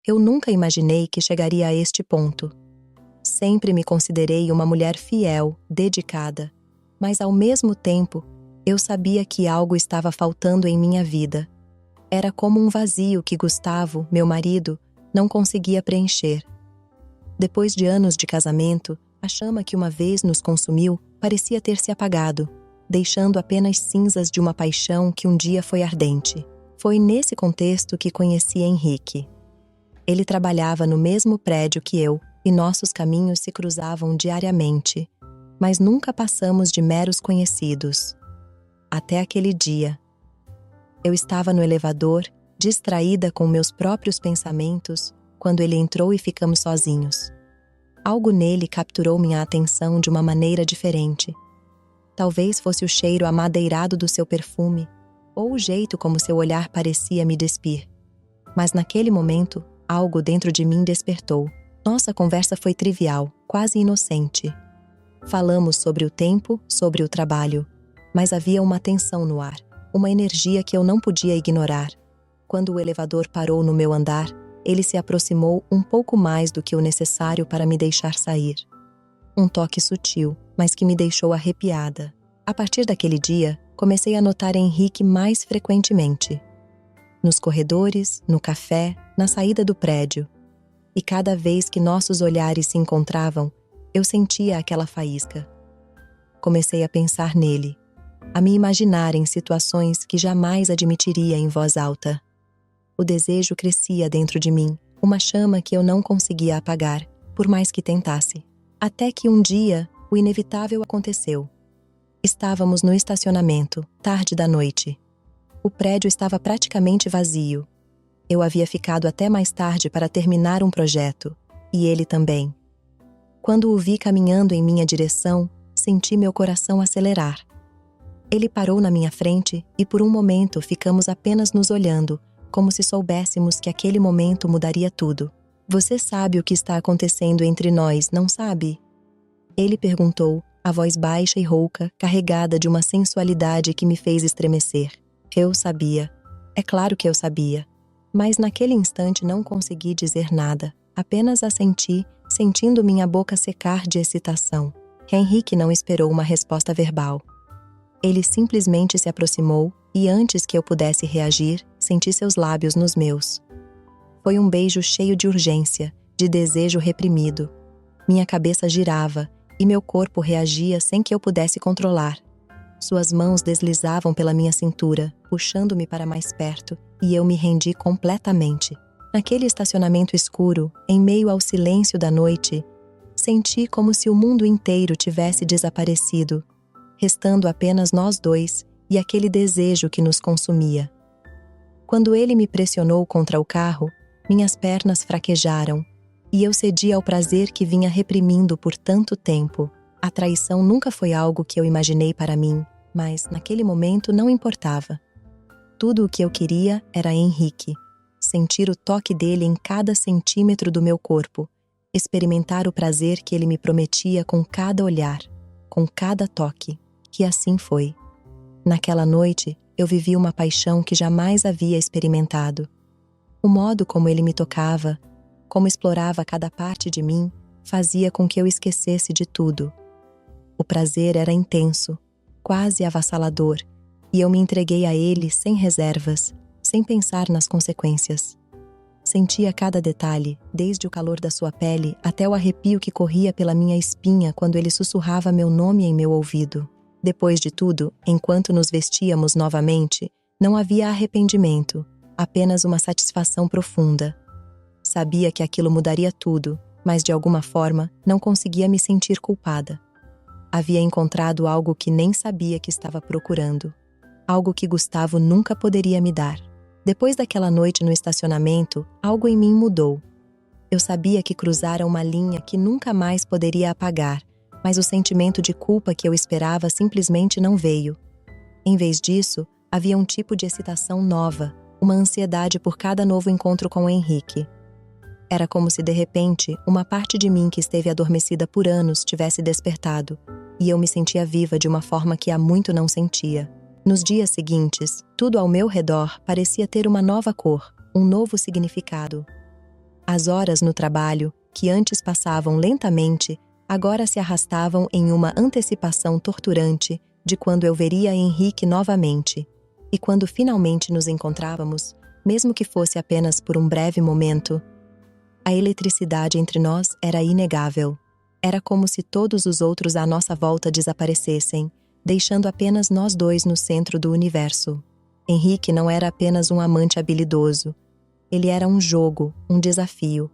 eu nunca imaginei que chegaria a este ponto. Sempre me considerei uma mulher fiel, dedicada, mas ao mesmo tempo, eu sabia que algo estava faltando em minha vida. Era como um vazio que Gustavo, meu marido, não conseguia preencher. Depois de anos de casamento, a chama que uma vez nos consumiu parecia ter se apagado, deixando apenas cinzas de uma paixão que um dia foi ardente. Foi nesse contexto que conheci Henrique. Ele trabalhava no mesmo prédio que eu e nossos caminhos se cruzavam diariamente, mas nunca passamos de meros conhecidos. Até aquele dia. Eu estava no elevador, distraída com meus próprios pensamentos, quando ele entrou e ficamos sozinhos. Algo nele capturou minha atenção de uma maneira diferente. Talvez fosse o cheiro amadeirado do seu perfume, ou o jeito como seu olhar parecia me despir. Mas naquele momento, algo dentro de mim despertou. Nossa conversa foi trivial, quase inocente. Falamos sobre o tempo, sobre o trabalho, mas havia uma tensão no ar, uma energia que eu não podia ignorar. Quando o elevador parou no meu andar, ele se aproximou um pouco mais do que o necessário para me deixar sair. Um toque sutil, mas que me deixou arrepiada. A partir daquele dia, comecei a notar Henrique mais frequentemente. Nos corredores, no café, na saída do prédio. E cada vez que nossos olhares se encontravam, eu sentia aquela faísca. Comecei a pensar nele, a me imaginar em situações que jamais admitiria em voz alta. O desejo crescia dentro de mim, uma chama que eu não conseguia apagar, por mais que tentasse. Até que um dia, o inevitável aconteceu. Estávamos no estacionamento, tarde da noite. O prédio estava praticamente vazio. Eu havia ficado até mais tarde para terminar um projeto, e ele também. Quando o vi caminhando em minha direção, senti meu coração acelerar. Ele parou na minha frente e por um momento ficamos apenas nos olhando, como se soubéssemos que aquele momento mudaria tudo. Você sabe o que está acontecendo entre nós, não sabe? Ele perguntou, a voz baixa e rouca, carregada de uma sensualidade que me fez estremecer. Eu sabia. É claro que eu sabia. Mas naquele instante não consegui dizer nada, apenas assenti, sentindo minha boca secar de excitação. Henrique não esperou uma resposta verbal. Ele simplesmente se aproximou e antes que eu pudesse reagir, senti seus lábios nos meus. Foi um beijo cheio de urgência, de desejo reprimido. Minha cabeça girava e meu corpo reagia sem que eu pudesse controlar. Suas mãos deslizavam pela minha cintura, puxando-me para mais perto, e eu me rendi completamente. Naquele estacionamento escuro, em meio ao silêncio da noite, senti como se o mundo inteiro tivesse desaparecido, restando apenas nós dois e aquele desejo que nos consumia. Quando ele me pressionou contra o carro, minhas pernas fraquejaram, e eu cedi ao prazer que vinha reprimindo por tanto tempo. A traição nunca foi algo que eu imaginei para mim, mas naquele momento não importava. Tudo o que eu queria era Henrique, sentir o toque dele em cada centímetro do meu corpo, experimentar o prazer que ele me prometia com cada olhar, com cada toque, que assim foi. Naquela noite, eu vivi uma paixão que jamais havia experimentado. O modo como ele me tocava, como explorava cada parte de mim, fazia com que eu esquecesse de tudo. O prazer era intenso, quase avassalador, e eu me entreguei a ele sem reservas, sem pensar nas consequências. Sentia cada detalhe, desde o calor da sua pele até o arrepio que corria pela minha espinha quando ele sussurrava meu nome em meu ouvido. Depois de tudo, enquanto nos vestíamos novamente, não havia arrependimento, apenas uma satisfação profunda. Sabia que aquilo mudaria tudo, mas de alguma forma não conseguia me sentir culpada. Havia encontrado algo que nem sabia que estava procurando. Algo que Gustavo nunca poderia me dar. Depois daquela noite no estacionamento, algo em mim mudou. Eu sabia que cruzara uma linha que nunca mais poderia apagar, mas o sentimento de culpa que eu esperava simplesmente não veio. Em vez disso, havia um tipo de excitação nova, uma ansiedade por cada novo encontro com o Henrique. Era como se de repente, uma parte de mim que esteve adormecida por anos tivesse despertado, e eu me sentia viva de uma forma que há muito não sentia. Nos dias seguintes, tudo ao meu redor parecia ter uma nova cor, um novo significado. As horas no trabalho, que antes passavam lentamente, agora se arrastavam em uma antecipação torturante de quando eu veria Henrique novamente. E quando finalmente nos encontrávamos, mesmo que fosse apenas por um breve momento, a eletricidade entre nós era inegável. Era como se todos os outros à nossa volta desaparecessem, deixando apenas nós dois no centro do universo. Henrique não era apenas um amante habilidoso. Ele era um jogo, um desafio.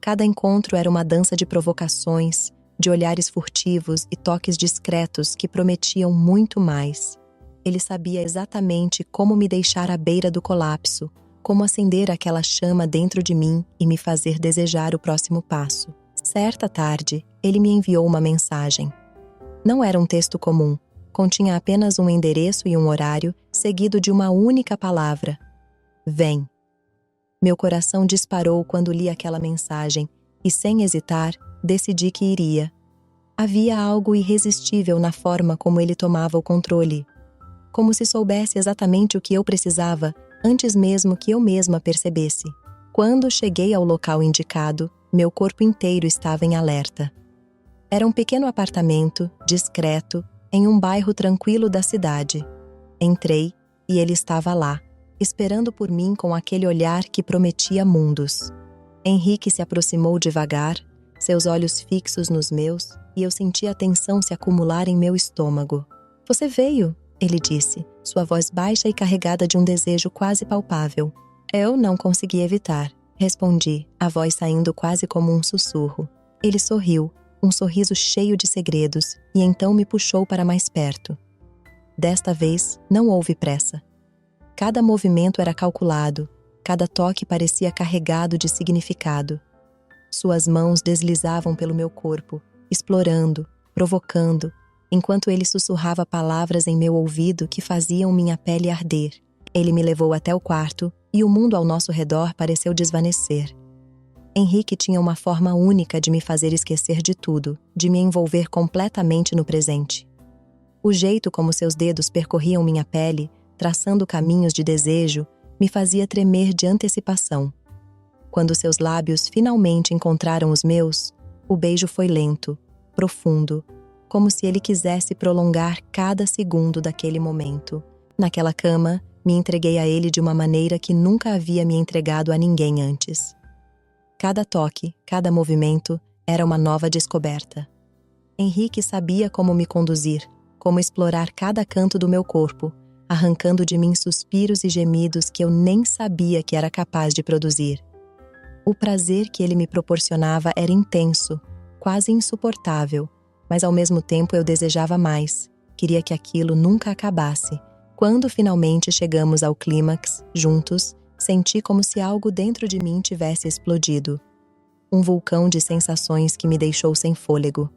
Cada encontro era uma dança de provocações, de olhares furtivos e toques discretos que prometiam muito mais. Ele sabia exatamente como me deixar à beira do colapso, como acender aquela chama dentro de mim e me fazer desejar o próximo passo. Certa tarde, ele me enviou uma mensagem. Não era um texto comum, continha apenas um endereço e um horário, seguido de uma única palavra: vem. Meu coração disparou quando li aquela mensagem e, sem hesitar, decidi que iria. Havia algo irresistível na forma como ele tomava o controle. Como se soubesse exatamente o que eu precisava, antes mesmo que eu mesma percebesse. Quando cheguei ao local indicado, meu corpo inteiro estava em alerta. Era um pequeno apartamento, discreto, em um bairro tranquilo da cidade. Entrei e ele estava lá, esperando por mim com aquele olhar que prometia mundos. Henrique se aproximou devagar, seus olhos fixos nos meus, e eu senti a tensão se acumular em meu estômago. "Você veio?", ele disse, sua voz baixa e carregada de um desejo quase palpável. Eu não consegui evitar, respondi, a voz saindo quase como um sussurro. Ele sorriu, um sorriso cheio de segredos, e então me puxou para mais perto. Desta vez, não houve pressa. Cada movimento era calculado, cada toque parecia carregado de significado. Suas mãos deslizavam pelo meu corpo, explorando, provocando, enquanto ele sussurrava palavras em meu ouvido que faziam minha pele arder. Ele me levou até o quarto e o mundo ao nosso redor pareceu desvanecer. Henrique tinha uma forma única de me fazer esquecer de tudo, de me envolver completamente no presente. O jeito como seus dedos percorriam minha pele, traçando caminhos de desejo, me fazia tremer de antecipação. Quando seus lábios finalmente encontraram os meus, o beijo foi lento, profundo, como se ele quisesse prolongar cada segundo daquele momento. Naquela cama, me entreguei a ele de uma maneira que nunca havia me entregado a ninguém antes. Cada toque, cada movimento, era uma nova descoberta. Henrique sabia como me conduzir, como explorar cada canto do meu corpo, arrancando de mim suspiros e gemidos que eu nem sabia que era capaz de produzir. O prazer que ele me proporcionava era intenso, quase insuportável, mas ao mesmo tempo eu desejava mais, queria que aquilo nunca acabasse. Quando finalmente chegamos ao clímax, juntos, senti como se algo dentro de mim tivesse explodido. Um vulcão de sensações que me deixou sem fôlego.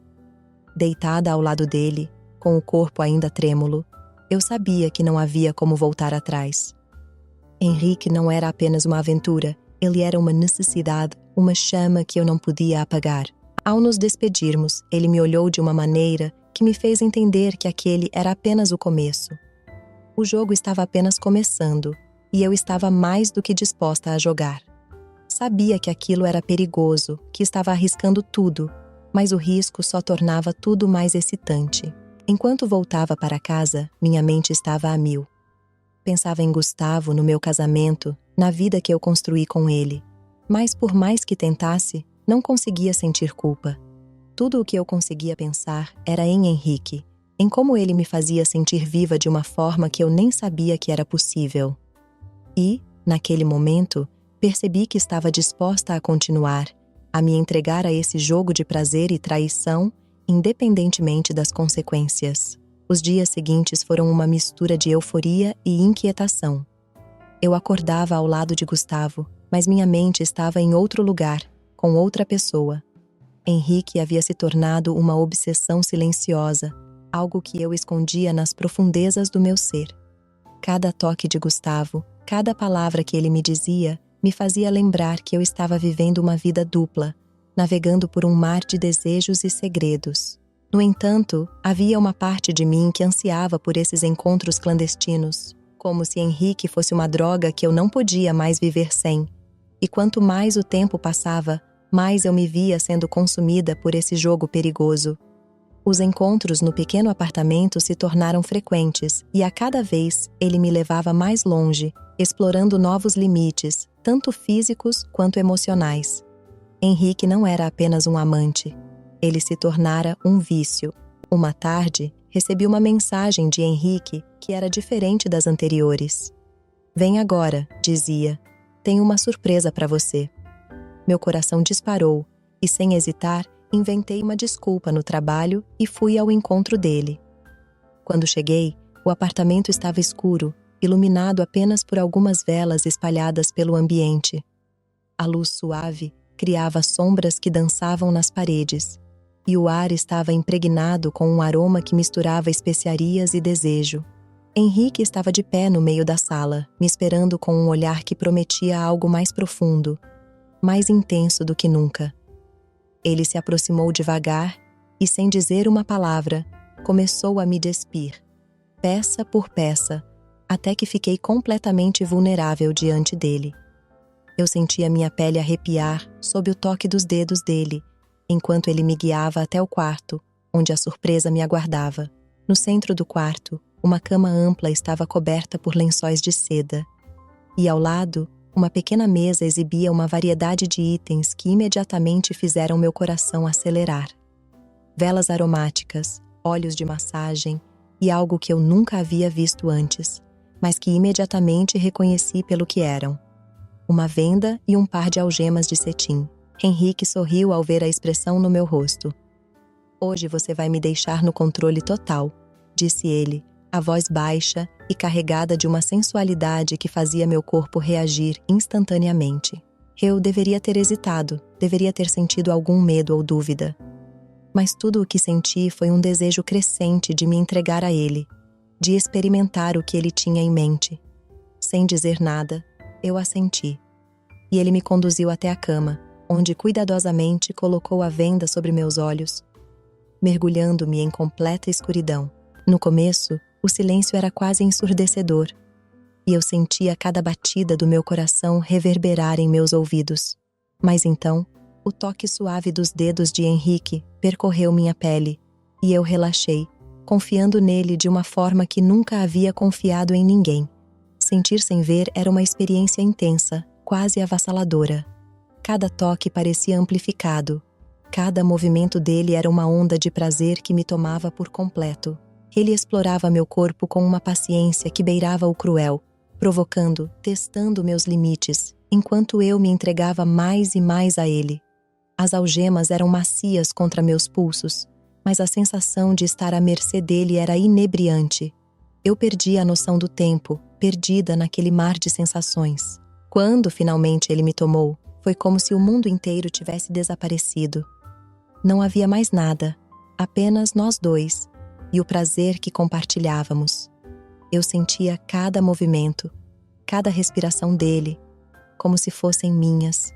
Deitada ao lado dele, com o corpo ainda trêmulo, eu sabia que não havia como voltar atrás. Henrique não era apenas uma aventura, ele era uma necessidade, uma chama que eu não podia apagar. Ao nos despedirmos, ele me olhou de uma maneira que me fez entender que aquele era apenas o começo. O jogo estava apenas começando, e eu estava mais do que disposta a jogar. Sabia que aquilo era perigoso, que estava arriscando tudo, mas o risco só tornava tudo mais excitante. Enquanto voltava para casa, minha mente estava a mil. Pensava em Gustavo, no meu casamento, na vida que eu construí com ele. Mas por mais que tentasse, não conseguia sentir culpa. Tudo o que eu conseguia pensar era em Henrique, em como ele me fazia sentir viva de uma forma que eu nem sabia que era possível. E, naquele momento, percebi que estava disposta a continuar, a me entregar a esse jogo de prazer e traição, independentemente das consequências. Os dias seguintes foram uma mistura de euforia e inquietação. Eu acordava ao lado de Gustavo, mas minha mente estava em outro lugar, com outra pessoa. Henrique havia se tornado uma obsessão silenciosa, algo que eu escondia nas profundezas do meu ser. Cada toque de Gustavo, cada palavra que ele me dizia, me fazia lembrar que eu estava vivendo uma vida dupla, navegando por um mar de desejos e segredos. No entanto, havia uma parte de mim que ansiava por esses encontros clandestinos, como se Henrique fosse uma droga que eu não podia mais viver sem. E quanto mais o tempo passava, mais eu me via sendo consumida por esse jogo perigoso. Os encontros no pequeno apartamento se tornaram frequentes e a cada vez ele me levava mais longe, explorando novos limites, tanto físicos quanto emocionais. Henrique não era apenas um amante. Ele se tornara um vício. Uma tarde, recebi uma mensagem de Henrique que era diferente das anteriores. "Vem agora", dizia. "Tenho uma surpresa para você." Meu coração disparou e, sem hesitar, inventei uma desculpa no trabalho e fui ao encontro dele. Quando cheguei, o apartamento estava escuro, iluminado apenas por algumas velas espalhadas pelo ambiente. A luz suave criava sombras que dançavam nas paredes, e o ar estava impregnado com um aroma que misturava especiarias e desejo. Henrique estava de pé no meio da sala, me esperando com um olhar que prometia algo mais profundo, mais intenso do que nunca. Ele se aproximou devagar e, sem dizer uma palavra, começou a me despir, peça por peça, até que fiquei completamente vulnerável diante dele. Eu sentia minha pele arrepiar sob o toque dos dedos dele, enquanto ele me guiava até o quarto, onde a surpresa me aguardava. No centro do quarto, uma cama ampla estava coberta por lençóis de seda, e ao lado, uma pequena mesa exibia uma variedade de itens que imediatamente fizeram meu coração acelerar. Velas aromáticas, óleos de massagem e algo que eu nunca havia visto antes, mas que imediatamente reconheci pelo que eram: uma venda e um par de algemas de cetim. Henrique sorriu ao ver a expressão no meu rosto. "Hoje você vai me deixar no controle total", disse ele, a voz baixa e carregada de uma sensualidade que fazia meu corpo reagir instantaneamente. Eu deveria ter hesitado, deveria ter sentido algum medo ou dúvida. Mas tudo o que senti foi um desejo crescente de me entregar a ele, de experimentar o que ele tinha em mente. Sem dizer nada, eu assenti. E ele me conduziu até a cama, onde cuidadosamente colocou a venda sobre meus olhos, mergulhando-me em completa escuridão. No começo, o silêncio era quase ensurdecedor, e eu sentia cada batida do meu coração reverberar em meus ouvidos. Mas então, o toque suave dos dedos de Henrique percorreu minha pele, e eu relaxei, confiando nele de uma forma que nunca havia confiado em ninguém. Sentir sem ver era uma experiência intensa, quase avassaladora. Cada toque parecia amplificado. Cada movimento dele era uma onda de prazer que me tomava por completo. Ele explorava meu corpo com uma paciência que beirava o cruel, provocando, testando meus limites, enquanto eu me entregava mais e mais a ele. As algemas eram macias contra meus pulsos, mas a sensação de estar à mercê dele era inebriante. Eu perdia a noção do tempo, perdida naquele mar de sensações. Quando finalmente ele me tomou, foi como se o mundo inteiro tivesse desaparecido. Não havia mais nada, apenas nós dois, e o prazer que compartilhávamos. Eu sentia cada movimento, cada respiração dele, como se fossem minhas.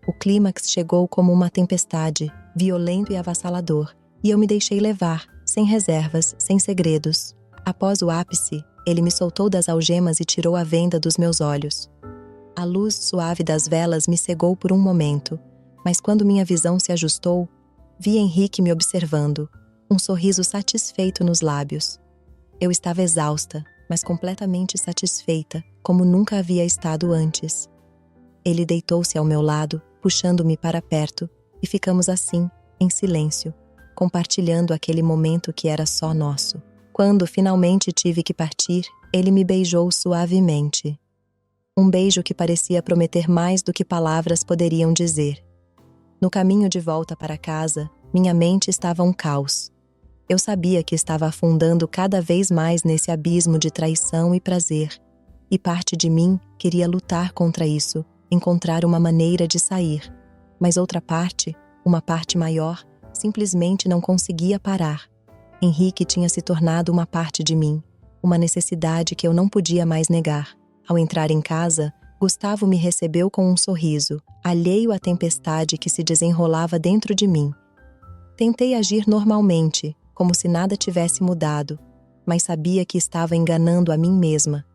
O clímax chegou como uma tempestade, violento e avassalador, e eu me deixei levar, sem reservas, sem segredos. Após o ápice, ele me soltou das algemas e tirou a venda dos meus olhos. A luz suave das velas me cegou por um momento, mas quando minha visão se ajustou, vi Henrique me observando, um sorriso satisfeito nos lábios. Eu estava exausta, mas completamente satisfeita, como nunca havia estado antes. Ele deitou-se ao meu lado, puxando-me para perto, e ficamos assim, em silêncio, compartilhando aquele momento que era só nosso. Quando finalmente tive que partir, ele me beijou suavemente. Um beijo que parecia prometer mais do que palavras poderiam dizer. No caminho de volta para casa, minha mente estava um caos. Eu sabia que estava afundando cada vez mais nesse abismo de traição e prazer, e parte de mim queria lutar contra isso, encontrar uma maneira de sair, mas outra parte, uma parte maior, simplesmente não conseguia parar. Henrique tinha se tornado uma parte de mim, uma necessidade que eu não podia mais negar. Ao entrar em casa, Gustavo me recebeu com um sorriso, alheio à tempestade que se desenrolava dentro de mim. Tentei agir normalmente, como se nada tivesse mudado, mas sabia que estava enganando a mim mesma.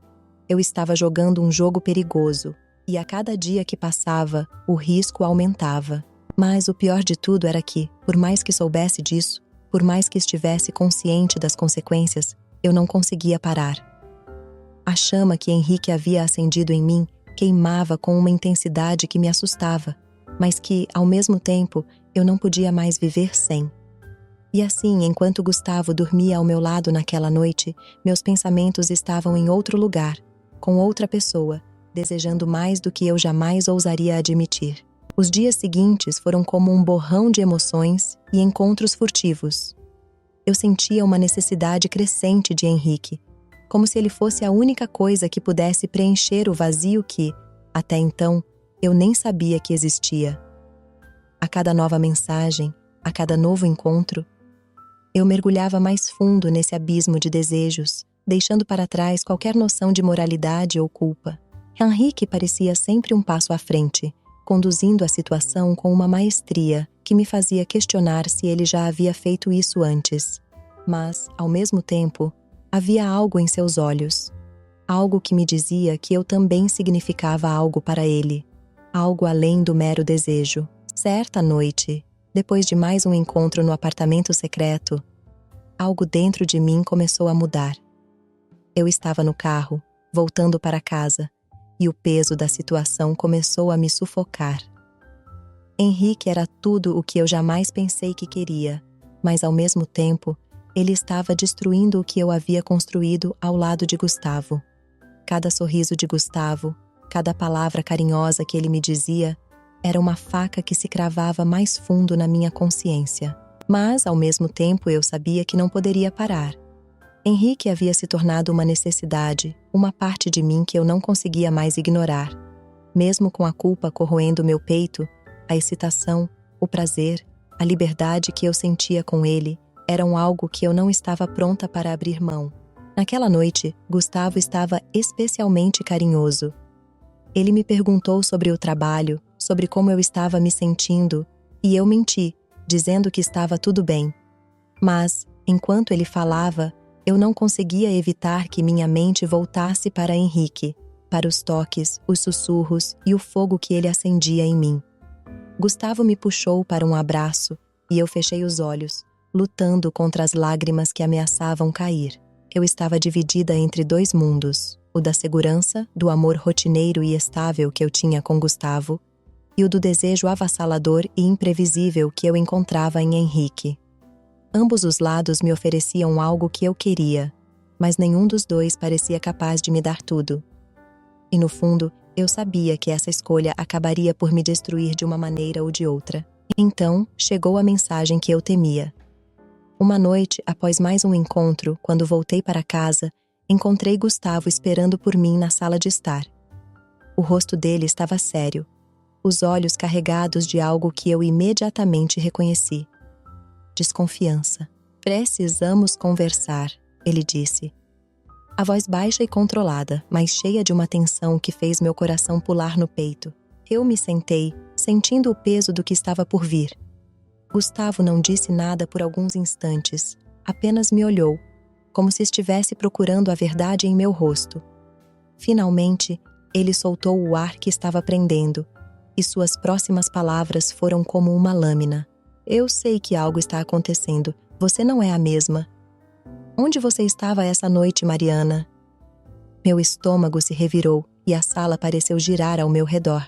Eu estava jogando um jogo perigoso, E a cada dia que passava, o risco aumentava. Mas o pior de tudo era que, por mais que soubesse disso, por mais que estivesse consciente das consequências, eu não conseguia parar. A chama que Henrique havia acendido em mim queimava com uma intensidade que me assustava, mas que, ao mesmo tempo, eu não podia mais viver sem. E assim, enquanto Gustavo dormia ao meu lado naquela noite, meus pensamentos estavam em outro lugar, com outra pessoa, desejando mais do que eu jamais ousaria admitir. Os dias seguintes foram como um borrão de emoções e encontros furtivos. Eu sentia uma necessidade crescente de Henrique, como se ele fosse a única coisa que pudesse preencher o vazio que, até então, eu nem sabia que existia. A cada nova mensagem, a cada novo encontro, eu mergulhava mais fundo nesse abismo de desejos, deixando para trás qualquer noção de moralidade ou culpa. Henrique parecia sempre um passo à frente, conduzindo a situação com uma maestria que me fazia questionar se ele já havia feito isso antes. Mas, ao mesmo tempo, havia algo em seus olhos. Algo que me dizia que eu também significava algo para ele. Algo além do mero desejo. Certa noite, depois de mais um encontro no apartamento secreto, algo dentro de mim começou a mudar. Eu estava no carro, voltando para casa, e o peso da situação começou a me sufocar. Henrique era tudo o que eu jamais pensei que queria, mas ao mesmo tempo, ele estava destruindo o que eu havia construído ao lado de Gustavo. Cada sorriso de Gustavo, cada palavra carinhosa que ele me dizia, era uma faca que se cravava mais fundo na minha consciência. Mas, ao mesmo tempo, eu sabia que não poderia parar. Henrique havia se tornado uma necessidade, uma parte de mim que eu não conseguia mais ignorar. Mesmo com a culpa corroendo meu peito, a excitação, o prazer, a liberdade que eu sentia com ele eram algo que eu não estava pronta para abrir mão. Naquela noite, Gustavo estava especialmente carinhoso. Ele me perguntou sobre o trabalho, sobre como eu estava me sentindo, e eu menti, dizendo que estava tudo bem. Mas, enquanto ele falava, eu não conseguia evitar que minha mente voltasse para Henrique, para os toques, os sussurros e o fogo que ele acendia em mim. Gustavo me puxou para um abraço e eu fechei os olhos, lutando contra as lágrimas que ameaçavam cair. Eu estava dividida entre dois mundos, o da segurança, do amor rotineiro e estável que eu tinha com Gustavo, e o do desejo avassalador e imprevisível que eu encontrava em Henrique. Ambos os lados me ofereciam algo que eu queria, mas nenhum dos dois parecia capaz de me dar tudo. E no fundo, eu sabia que essa escolha acabaria por me destruir de uma maneira ou de outra. Então, chegou a mensagem que eu temia. Uma noite, após mais um encontro, quando voltei para casa, encontrei Gustavo esperando por mim na sala de estar. O rosto dele estava sério, os olhos carregados de algo que eu imediatamente reconheci. Desconfiança. "Precisamos conversar", ele disse. A voz baixa e controlada, mas cheia de uma tensão que fez meu coração pular no peito. Eu me sentei, sentindo o peso do que estava por vir. Gustavo não disse nada por alguns instantes, apenas me olhou, como se estivesse procurando a verdade em meu rosto. Finalmente, ele soltou o ar que estava prendendo, e suas próximas palavras foram como uma lâmina. "Eu sei que algo está acontecendo. Você não é a mesma. Onde você estava essa noite, Mariana?" Meu estômago se revirou e a sala pareceu girar ao meu redor.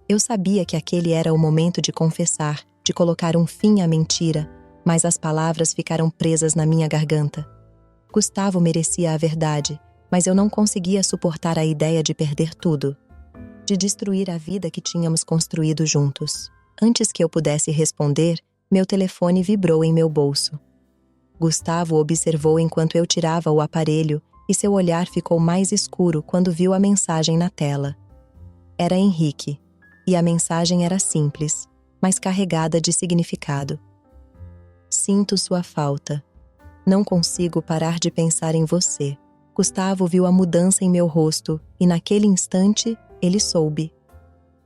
Eu sabia que aquele era o momento de confessar, de colocar um fim à mentira, mas as palavras ficaram presas na minha garganta. Gustavo merecia a verdade, mas eu não conseguia suportar a ideia de perder tudo, de destruir a vida que tínhamos construído juntos. Antes que eu pudesse responder, meu telefone vibrou em meu bolso. Gustavo observou enquanto eu tirava o aparelho e seu olhar ficou mais escuro quando viu a mensagem na tela. Era Henrique, e a mensagem era simples, mas carregada de significado. "Sinto sua falta. Não consigo parar de pensar em você." Gustavo viu a mudança em meu rosto e naquele instante ele soube.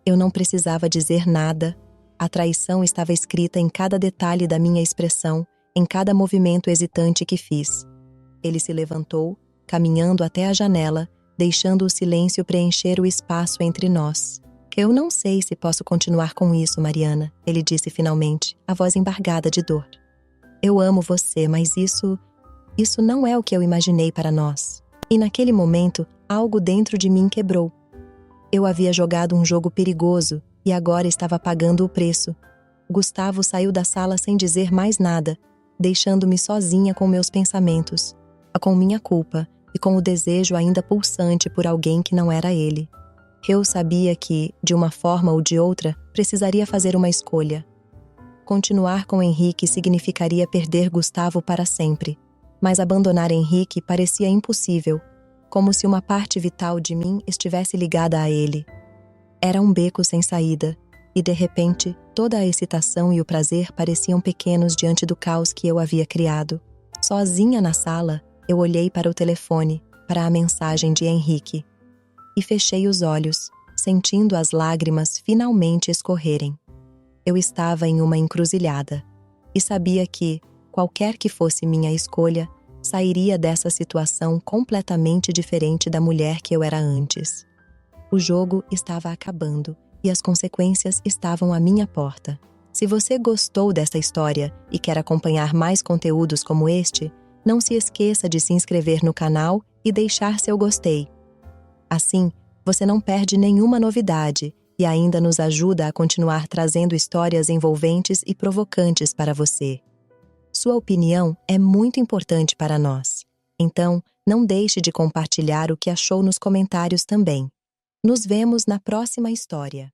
Eu não precisava dizer nada. A traição estava escrita em cada detalhe da minha expressão, em cada movimento hesitante que fiz. Ele se levantou, caminhando até a janela, deixando o silêncio preencher o espaço entre nós. Eu não sei se posso continuar com isso, Mariana, ele disse finalmente, a voz embargada de dor. Eu amo você, mas isso não é o que eu imaginei para nós. E naquele momento, algo dentro de mim quebrou. Eu havia jogado um jogo perigoso e agora estava pagando o preço. Gustavo saiu da sala sem dizer mais nada, deixando-me sozinha com meus pensamentos, com minha culpa e com o desejo ainda pulsante por alguém que não era ele. Eu sabia que, de uma forma ou de outra, precisaria fazer uma escolha. Continuar com Henrique significaria perder Gustavo para sempre, mas abandonar Henrique parecia impossível, como se uma parte vital de mim estivesse ligada a ele. Era um beco sem saída, e de repente, toda a excitação e o prazer pareciam pequenos diante do caos que eu havia criado. Sozinha na sala, eu olhei para o telefone, para a mensagem de Henrique, e fechei os olhos, sentindo as lágrimas finalmente escorrerem. Eu estava em uma encruzilhada, e sabia que, qualquer que fosse minha escolha, sairia dessa situação completamente diferente da mulher que eu era antes. O jogo estava acabando e as consequências estavam à minha porta. Se você gostou desta história e quer acompanhar mais conteúdos como este, não se esqueça de se inscrever no canal e deixar seu gostei. Assim, você não perde nenhuma novidade e ainda nos ajuda a continuar trazendo histórias envolventes e provocantes para você. Sua opinião é muito importante para nós. Então, não deixe de compartilhar o que achou nos comentários também. Nos vemos na próxima história.